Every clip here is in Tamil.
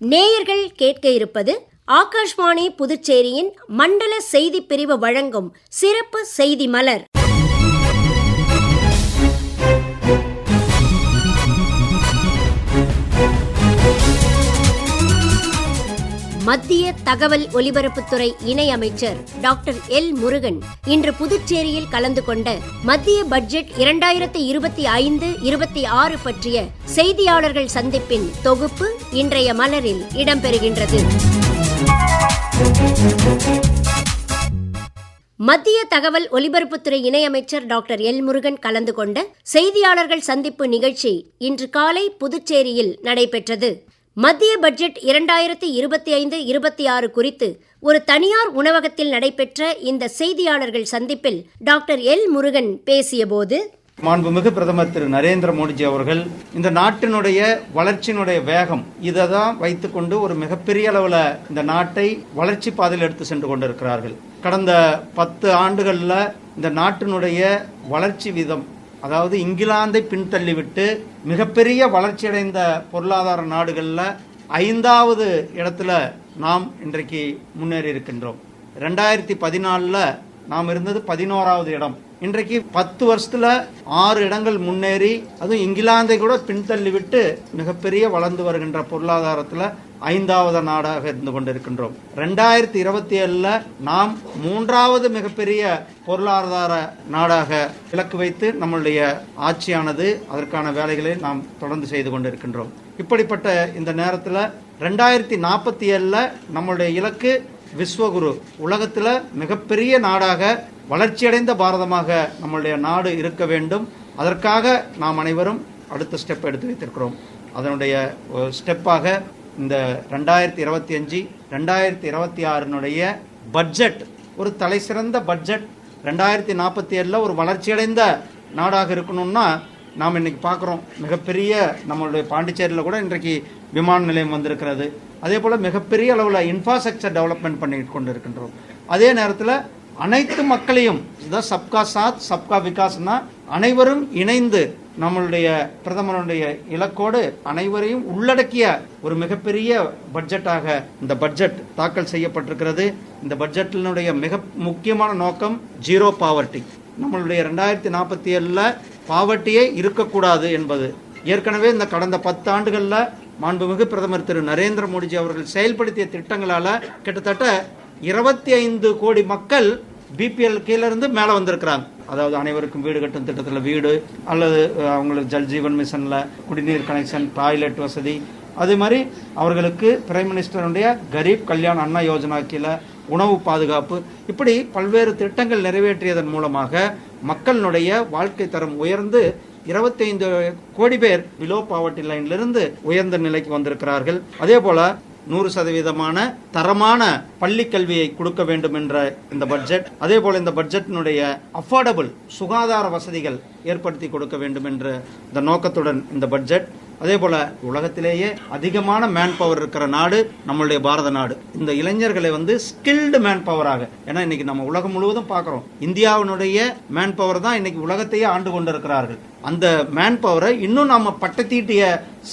நேயர்கள் கேட்க இருப்பது ஆகாஷ்வாணி புதுச்சேரியின் மண்டல செய்திப் பிரிவு வழங்கும் சிறப்பு செய்தி மலர். மத்திய தகவல் ஒலிபரப்புத்துறை இணை அமைச்சர் டாக்டர் எல். முருகன் இன்று புதுச்சேரியில் கலந்து கொண்ட மத்திய பட்ஜெட் 2025-26 பற்றிய செய்தியாளர்கள் சந்திப்பின் தொகுப்பு இன்றைய மலரில் இடம்பெறுகின்றது. மத்திய தகவல் ஒலிபரப்புத்துறை இணையமைச்சர் டாக்டர் எல். முருகன் கலந்து கொண்ட செய்தியாளர்கள் சந்திப்பு நிகழ்ச்சி இன்று காலை புதுச்சேரியில் நடைபெற்றது. மத்திய பட்ஜெட் 2025-26 குறித்து ஒரு தனியார் உணவகத்தில் நடைபெற்ற இந்த செய்தியாளர்கள் சந்திப்பில் டாக்டர் எல். முருகன் பேசியபோது, மாண்புமிகு பிரதமர் திரு நரேந்திர மோடிஜி அவர்கள் இந்த நாட்டினுடைய வளர்ச்சியினுடைய வேகம் இதை தான் வைத்துக்கொண்டு ஒரு மிகப்பெரிய அளவில் இந்த நாட்டை வளர்ச்சி பாதையில் எடுத்து சென்று கொண்டிருக்கிறார்கள். கடந்த 10 ஆண்டுகளில் இந்த நாட்டினுடைய வளர்ச்சி வீதம், அதாவது இங்கிலாந்தை பின்தள்ளிவிட்டு மிகப்பெரிய வளர்ச்சியடைந்த பொருளாதார நாடுகளில் 5வது இடத்துல நாம் இன்றைக்கு முன்னேறி இருக்கின்றோம். 2014 நாம் இருந்தது 11வது இடம். இன்றைக்கு 10 வருஷத்துல 6 இடங்கள் முன்னேறி, அதுவும் இங்கிலாந்தை கூட பின்தள்ளிவிட்டு மிகப்பெரிய வளர்ந்து வருகின்ற பொருளாதாரத்தில் 5வது நாடாக இருந்து கொண்டிருக்கின்றோம். 2027 நாம் 3வது மிகப்பெரிய பொருளாதார நாடாக இலக்கு வைத்து நம்மளுடைய ஆட்சியானது அதற்கான வேலைகளை நாம் தொடர்ந்து செய்து கொண்டிருக்கின்றோம். இப்படிப்பட்ட இந்த நேரத்தில் 2047 நம்மளுடைய இலக்கு விஸ்வகுரு, உலகத்தில் மிகப்பெரிய நாடாக வளர்ச்சியடைந்த பாரதமாக நம்மளுடைய நாடு இருக்க வேண்டும். அதற்காக நாம் அனைவரும் அடுத்த ஸ்டெப் எடுத்து வைத்திருக்கிறோம். அதனுடைய ஸ்டெப்பாக இந்த 2025-2026 பட்ஜெட் ஒரு தலை சிறந்த பட்ஜெட். 2047 ஒரு வளர்ச்சியடைந்த நாடாக இருக்கணும்னா நாம் இன்னைக்கு பார்க்குறோம், மிகப்பெரிய நம்மளுடைய பாண்டிச்சேரியில் கூட இன்றைக்கு விமான நிலையம் வந்திருக்கிறது. அதே போல் மிகப்பெரிய அளவில் இன்ஃப்ராஸ்ட்ரக்சர் டெவலப்மெண்ட் பண்ணிட்டு கொண்டு இருக்கின்றோம். அதே நேரத்தில் அனைத்து மக்களையும், சப்கா சாத் சப்கா விகாஸ்னா அனைவரும் இணைந்து நம்மளுடைய பிரதமருடைய இலக்கோடு அனைவரையும் உள்ளடக்கிய ஒரு மிகப்பெரிய பட்ஜெட்டாக இந்த பட்ஜெட் தாக்கல் செய்யப்பட்டிருக்கிறது. இந்த பட்ஜெட்டினுடைய மிக முக்கியமான நோக்கம் ஜீரோ பாவர்ட்டி. நம்மளுடைய 2047 பாவர்ட்டியே இருக்கக்கூடாது என்பது. ஏற்கனவே இந்த கடந்த 10 ஆண்டுகளில் மாண்புமிகு பிரதமர் திரு நரேந்திர மோடிஜி அவர்கள் செயல்படுத்திய திட்டங்களால் கிட்டத்தட்ட 25 கோடி மக்கள் பிபிஎல் கீழே இருந்து மேலே வந்திருக்கிறாங்க. அதாவது அனைவருக்கும் வீடு கட்டும் திட்டத்தில் வீடு, அல்லது அவங்களுக்கு ஜல்ஜீவன் மிஷனில் குடிநீர் கனெக்ஷன், டாய்லெட் வசதி, அதே மாதிரி அவர்களுக்கு பிரைம் மினிஸ்டருடைய கரீப் கல்யாண் அண்ணா யோஜனா கீழே உணவு பாதுகாப்பு, இப்படி பல்வேறு திட்டங்கள் நிறைவேற்றியதன் மூலமாக மக்களுடைய வாழ்க்கை தரம் உயர்ந்து 25 கோடி பேர் பிலோ பாவர்ட்டி லைனிலிருந்து உயர்ந்த நிலைக்கு வந்திருக்கிறார்கள். அதே போல 100% தரமான பள்ளி கல்வியை கொடுக்க வேண்டும் என்ற இந்த பட்ஜெட், அதே போல இந்த பட்ஜெட்டினுடைய அஃபோர்டபுள் சுகாதார வசதிகள் ஏற்படுத்தி கொடுக்க வேண்டும் என்ற இந்த நோக்கத்துடன் இந்த பட்ஜெட். அதே போல உலகத்திலேயே அதிகமான மேன் பவர் இருக்கிற நாடு நம்மளுடைய பாரத நாடு. இந்த இளைஞர்களை ஸ்கில்டு மேன் பவராக, ஏன்னா இன்னைக்கு நம்ம உலகம் முழுவதும் பார்க்கிறோம், இந்தியாவினுடைய மேன் பவர் தான் இன்னைக்கு உலகத்தையே ஆண்டு கொண்டிருக்கிறார்கள். அந்த மேன் பவரை இன்னும் நாம பட்டத்தீட்டிய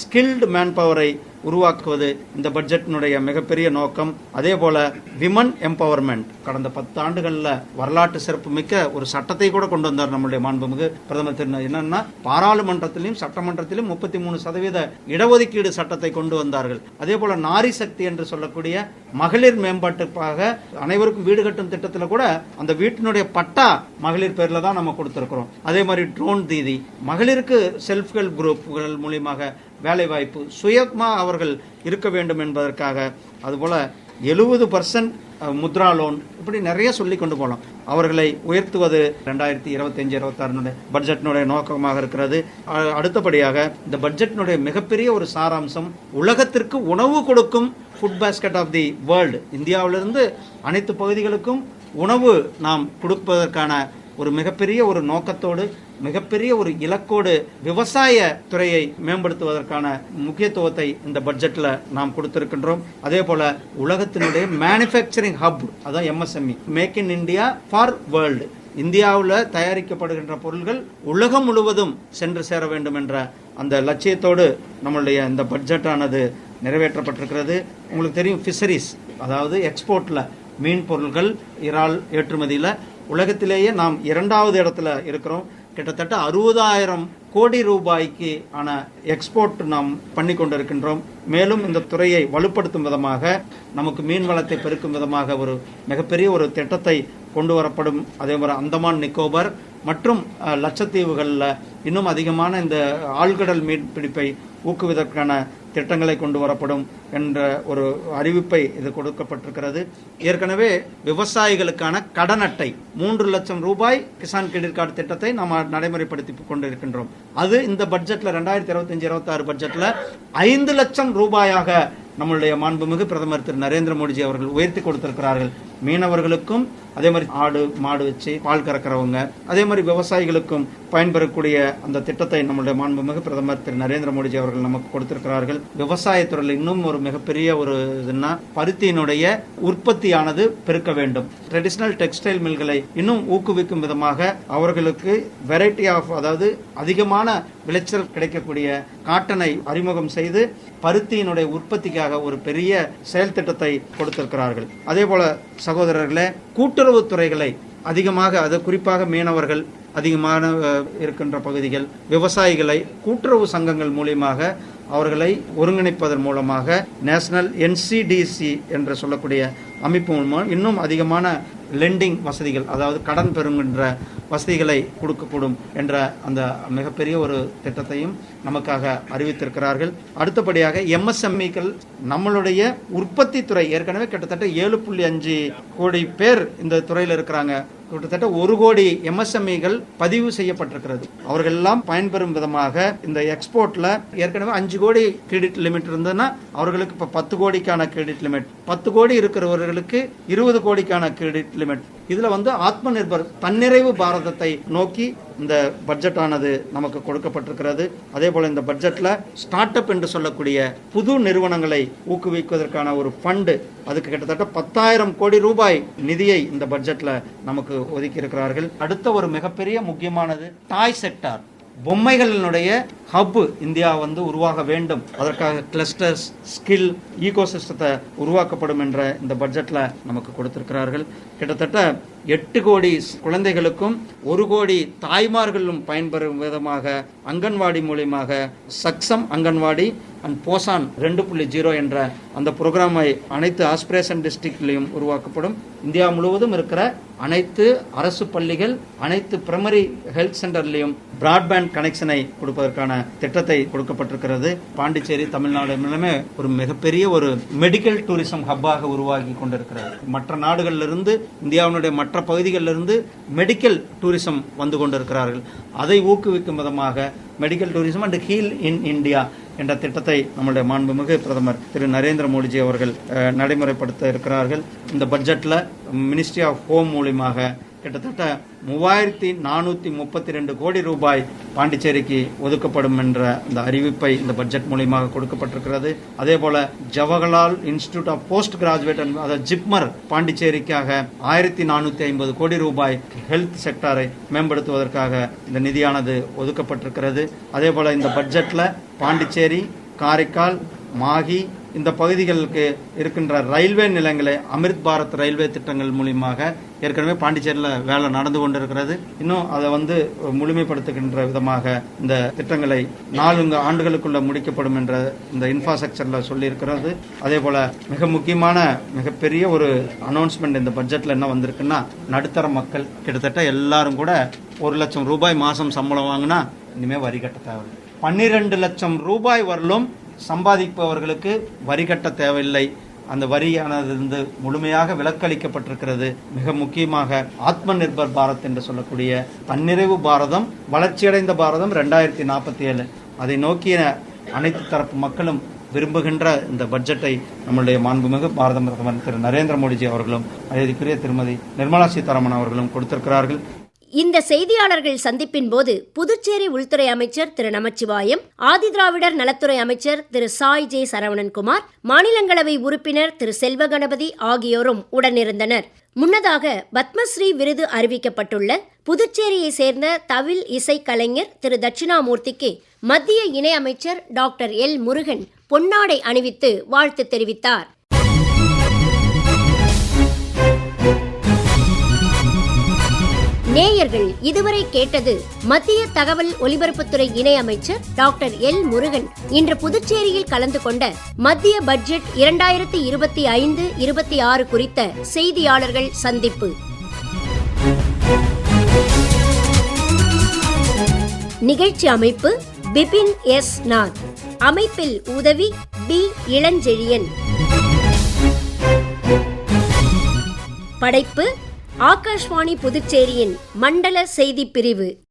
ஸ்கில்டு மேன் பவரை உருவாக்குவது இந்த பட்ஜெட்டினுடைய மிகப்பெரிய நோக்கம். அதே போல விமன் எம்பவர்மெண்ட், கடந்த 10 ஆண்டுகளில் வரலாற்று சிறப்பு மிக்க ஒரு சட்டத்தை கூட கொண்டு வந்தார் நம்மளுடைய மாண்புமிகு பிரதமர். என்னன்னா, பாராளுமன்றத்திலும் சட்டமன்றத்திலும் 33% இடஒதுக்கீடு சட்டத்தை கொண்டு வந்தார்கள். அதே போல நாரி சக்தி என்று சொல்லக்கூடிய மகளிர் மேம்பாட்டுக்காக அனைவருக்கும் வீடு கட்டும் திட்டத்தில் கூட அந்த வீட்டினுடைய பட்டா மகளிர் பேர்ல தான் நம்ம கொடுத்திருக்கிறோம். அதே மாதிரி ட்ரோன் தீதி, மகளிருக்கு செல்ஃப் ஹெல்ப் குரூப்புகள் மூலியமாக வேலை வாய்ப்பு, சுயமா அவர்கள் இருக்க வேண்டும் என்பதற்காக, அதுபோல 70% முத்ரா லோன், இப்படி நிறைய சொல்லி கொண்டு போகலாம். அவர்களை உயர்த்துவது 2025-26 பட்ஜெட்டினுடைய நோக்கமாக இருக்கிறது. அடுத்தபடியாக இந்த பட்ஜெட்டினுடைய மிகப்பெரிய ஒரு சாராம்சம், உலகத்திற்கு உணவு கொடுக்கும் food basket of the world. இந்தியாவிலிருந்து அனைத்து பகுதிகளுக்கும் உணவு நாம் கொடுப்பதற்கான ஒரு மிகப்பெரிய ஒரு நோக்கத்தோடு, மிகப்பெரிய ஒரு இலக்கோடு விவசாய துறையை மேம்படுத்துவதற்கான முக்கியத்துவத்தை இந்த பட்ஜெட்ல நாம் கொடுத்திருக்கின்றோம். அதே போல உலகத்தினுடைய மேனுஃபேக்சரிங் ஹப், அதான் MSME, make in India for world, இந்தியாவில் தயாரிக்கப்படுகின்ற பொருள்கள் உலகம் முழுவதும் சென்று சேர வேண்டும் என்ற அந்த லட்சியத்தோடு நம்மளுடைய இந்த பட்ஜெட்டானது நிறைவேற்றப்பட்டிருக்கிறது. உங்களுக்கு தெரியும் ஃபிஷரிஸ், அதாவது எக்ஸ்போர்ட்டில் மீன் பொருட்கள் இறால் ஏற்றுமதியில் உலகத்திலேயே நாம் 2வது இடத்துல இருக்கிறோம். கிட்டத்தட்ட 60,000 கோடி ரூபாய்க்கு ஆன எக்ஸ்போர்ட் நாம் பண்ணி கொண்டிருக்கின்றோம். மேலும் இந்த துறையை வலுப்படுத்தும் விதமாக, நமக்கு மீன் வளத்தை பெருக்கும் விதமாக ஒரு மிகப்பெரிய ஒரு திட்டத்தை கொண்டு வரப்படும். அதே மாதிரி அந்தமான் நிக்கோபார் மற்றும் லட்சத்தீவுகளில் இன்னும் அதிகமான இந்த ஆழ்கடல் மீன் பிடிப்பை ஊக்குவிதற்கான திட்டங்களை கொண்டு வரப்படும் என்ற ஒரு அறிவிப்பை இது கொடுக்கப்பட்டிருக்கிறது. ஏற்கனவே விவசாயிகளுக்கான கடன் அட்டை 3 லட்சம் ரூபாய் கிசான் கிரெடிட் கார்டு திட்டத்தை நாம் நடைமுறைப்படுத்தி கொண்டிருக்கின்றோம். அது இந்த பட்ஜெட்டில் 2025-26 பட்ஜெட்டில் 5 லட்சம் ரூபாயாக நம்மளுடைய மாண்புமிகு பிரதமர் திரு நரேந்திர மோடிஜி அவர்கள் உயர்த்தி கொடுத்திருக்கிறார்கள். மீனவர்களுக்கும், அதே மாதிரி ஆடு மாடு வச்சு பால் கறக்கிறவங்க, அதே மாதிரி விவசாயிகளுக்கும் பயன்பெறக்கூடிய அந்த திட்டத்தை நம்முடைய மாண்புமிகு பிரதமர் திரு நரேந்திர மோடிஜி அவர்கள் நமக்கு கொடுத்திருக்கிறார்கள். விவசாயத்துறையில் இன்னும் ஒரு மிகப்பெரிய ஒரு இதுன்னா, பருத்தியினுடைய உற்பத்தியானது பெருக்க வேண்டும். ட்ரெடிஷனல் டெக்ஸ்டைல் மில்களை இன்னும் ஊக்குவிக்கும் விதமாக அவர்களுக்கு வெரைட்டி ஆஃப், அதாவது அதிகமான விளைச்சல் கிடைக்கக்கூடிய காட்டனை அறிமுகம் செய்து பருத்தியினுடைய உற்பத்திக்காக ஒரு பெரிய செயல் திட்டத்தை கொடுத்திருக்கிறார்கள். அதே போல சகோதரர்களே, கூட்டுறவு துறைகளை அதிகமாக, அது குறிப்பாக மீனவர்கள் அதிகமான இருக்கின்ற பகுதிகள், விவசாயிகளை கூட்டுறவு சங்கங்கள் மூலியமாக அவர்களை ஒருங்கிணைப்பதன் மூலமாக நேஷனல் NCDC என்று சொல்லக்கூடிய அமைப்பு மூலமாக இன்னும் அதிகமான லெண்டிங் வசதிகள், அதாவது கடன் பெறுகின்ற வசதிகளை கொடுக்கக்கூடும் என்ற அந்த மிகப்பெரிய ஒரு திட்டத்தையும் நமக்காக அறிவித்திருக்கிறார்கள். அடுத்தபடியாக MSMEக்கள், நம்மளுடைய உற்பத்தி துறை ஏற்கனவே கிட்டத்தட்ட 7.5 கோடி பேர் இந்த துறையில் இருக்கிறாங்க. கிட்டத்தட்ட 1 கோடி MSMEகள் பதிவு செய்யப்பட்டிருக்கிறது. அவர்கள் எல்லாம் பயன்பெறும் விதமாக இந்த எக்ஸ்போர்ட்ல ஏற்கனவே 5 கோடி கிரெடிட் லிமிட் இருந்ததுன்னா அவர்களுக்கு இப்ப 10 கோடிக்கான கிரெடிட் லிமிட், 10 கோடி இருக்கிறவர்களுக்கு 20 கோடிக்கான கிரெடிட் லிமிட். இதுல ஆத்ம நிர்பர், தன்னிறைவு பாரதத்தை நோக்கி இந்த பட்ஜெட் ஆனது நமக்கு கொடுக்கப்பட்டிருக்கிறது. அதே போல இந்த பட்ஜெட்ல ஸ்டார்ட் அப் என்று சொல்லக்கூடிய புது நிறுவனங்களை ஊக்குவிப்பதற்கான ஒரு ஃபண்டு, அதுக்கு கிட்டத்தட்ட 10,000 கோடி ரூபாய் நிதியை இந்த பட்ஜெட்ல நமக்கு ஒதுக்கி இருக்கிறார்கள். அடுத்த ஒரு மிகப்பெரிய முக்கியமானது டாய் செக்டார், பொம்மைகளினுடைய ஹப் இந்தியா உருவாக வேண்டும். அதற்காக கிளஸ்டர்ஸ், ஸ்கில், ஈகோசிஸ்டத்தை உருவாக்கப்படும் என்ற இந்த பட்ஜெட்ல நமக்கு கொடுத்திருக்கிறார்கள். கிட்டத்தட்ட 8 கோடி குழந்தைகளுக்கும் 1 கோடி தாய்மார்களும் பயன்பெறும் விதமாக அங்கன்வாடி மூலியமாக சக்சம் அங்கன்வாடி அண்ட் போசான் 2.0 என்ற அந்த புரோகிராமை அனைத்து ஆஸ்பிரேஷன் டிஸ்ட்ரிக்ட்லையும் உருவாக்கப்படும். இந்தியா முழுவதும் இருக்கிற அனைத்து அரசு பள்ளிகள், அனைத்து பிரைமரி ஹெல்த் சென்டர்லையும் பிராட்பேண்ட் கனெக்ஷனை கொடுப்பதற்கான திட்டத்தை கொடுக்கப்பட்டிருக்கிறது. பாண்டிச்சேரி, தமிழ்நாடு எல்லாமே ஒரு மிகப்பெரிய ஒரு மெடிக்கல் டூரிசம் ஹப்பாக உருவாகி கொண்டிருக்கிறது. மற்ற நாடுகளிலிருந்து, இந்தியாவினுடைய மற்ற பகுதிகளிலிருந்து மெடிக்கல் டூரிசம் வந்து கொண்டிருக்கிறார்கள். அதை ஊக்குவிக்கும் விதமாக medical tourism and heel in India என்ற திட்டத்தை நம்முடைய மாண்புமிகு பிரதமர் திரு நரேந்திர மோடிஜி அவர்கள் நடைமுறைப்படுத்த இருக்கிறார்கள். இந்த பட்ஜெட்ல மினிஸ்ட்ரி ஆஃப் ஹோம் மூலியமாக கிட்டத்தட்ட 3,432 கோடி ரூபாய் பாண்டிச்சேரிக்கு ஒதுக்கப்படும் என்ற இந்த அறிவிப்பை இந்த பட்ஜெட் மூலியமாக கொடுக்கப்பட்டிருக்கிறது. அதே போல Jawaharlal institute of post graduate, அதாவது ஜிப்மர், பாண்டிச்சேரிக்காக 1,450 கோடி ரூபாய் ஹெல்த் செக்டாரை மேம்படுத்துவதற்காக இந்த நிதியானது ஒதுக்கப்பட்டிருக்கிறது. அதே போல இந்த பட்ஜெட்ல பாண்டிச்சேரி, காரைக்கால், மாஹி இந்த பகுதிகளுக்கு இருக்கின்ற ரயில்வே நிலையங்களை அமிர்த் பாரத் ரயில்வே திட்டங்கள் மூலியமாக ஏற்கனவே பாண்டிச்சேரியில் வேலை நடந்து கொண்டிருக்கிறது. இன்னும் அதை முழுமைப்படுத்துகின்ற விதமாக இந்த திட்டங்களை 4 ஆண்டுகளுக்குள்ள முடிக்கப்படும் என்ற இந்த இன்ஃப்ராஸ்ட்ரக்சர்ல சொல்லியிருக்கிறது. அதே போல மிக முக்கியமான மிகப்பெரிய ஒரு அனௌன்ஸ்மெண்ட் இந்த பட்ஜெட்ல என்ன வந்திருக்குன்னா, நடுத்தர மக்கள் கிட்டத்தட்ட எல்லாரும் கூட 1 லட்சம் ரூபாய் மாசம் சம்பளம் வாங்கினா இனிமே வரி கட்ட தேவை. 12 லட்சம் ரூபாய் வரலும் சம்பாதிப்பவர்களுக்கு வரி கட்ட தேவையில்லை. அந்த வரியானது முழுமையாக விலக்களிக்கப்பட்டிருக்கிறது. மிக முக்கியமாக ஆத்ம நிர்பர் பாரத் என்று சொல்லக்கூடிய தன்னிறைவு பாரதம், வளர்ச்சியடைந்த பாரதம் 2047, அதை நோக்கிய அனைத்து தரப்பு மக்களும் விரும்புகின்ற இந்த பட்ஜெட்டை நம்முடைய மாண்புமிகு பாரத பிரதமர் திரு நரேந்திர மோடிஜி அவர்களும் மரியாதைக்குரிய திருமதி நிர்மலா சீதாராமன் அவர்களும் கொடுத்திருக்கிறார்கள். இந்த செய்தியாளர்கள் சந்திப்பின் போது புதுச்சேரி உள்துறை அமைச்சர் திரு நமச்சிவாயம், ஆதிதிராவிடர் நலத்துறை அமைச்சர் திரு சாய் ஜே சரவணன்குமார், மாநிலங்களவை உறுப்பினர் திரு செல்வ கணபதி ஆகியோரும் உடனிருந்தனர். முன்னதாக பத்மஸ்ரீ விருது அறிவிக்கப்பட்டுள்ள புதுச்சேரியை சேர்ந்த தவில் இசை கலைஞர் திரு தட்சிணாமூர்த்திக்கு மத்திய இணையமைச்சர் டாக்டர் எல் முருகன் பொன்னாடை அணிவித்து வாழ்த்து தெரிவித்தார். நேயர்கள் இதுவரை கேட்டது மத்திய தகவல் ஒலிபரப்புத்துறை இணை அமைச்சர் டாக்டர் எல். முருகன் இன்று புதுச்சேரியில் கலந்து கொண்ட மத்திய பட்ஜெட் 2025-26 குறித்த செய்தியாளர்கள் சந்திப்பு. நிகழ்ச்சி அமைப்பு பிபின் எஸ். நாத். அமைப்பில் உதவி பி. இளஞ்செழியன். படைப்பு ஆகாஷ்வாணி புதுச்சேரியின் மண்டல செய்திப் பிரிவு.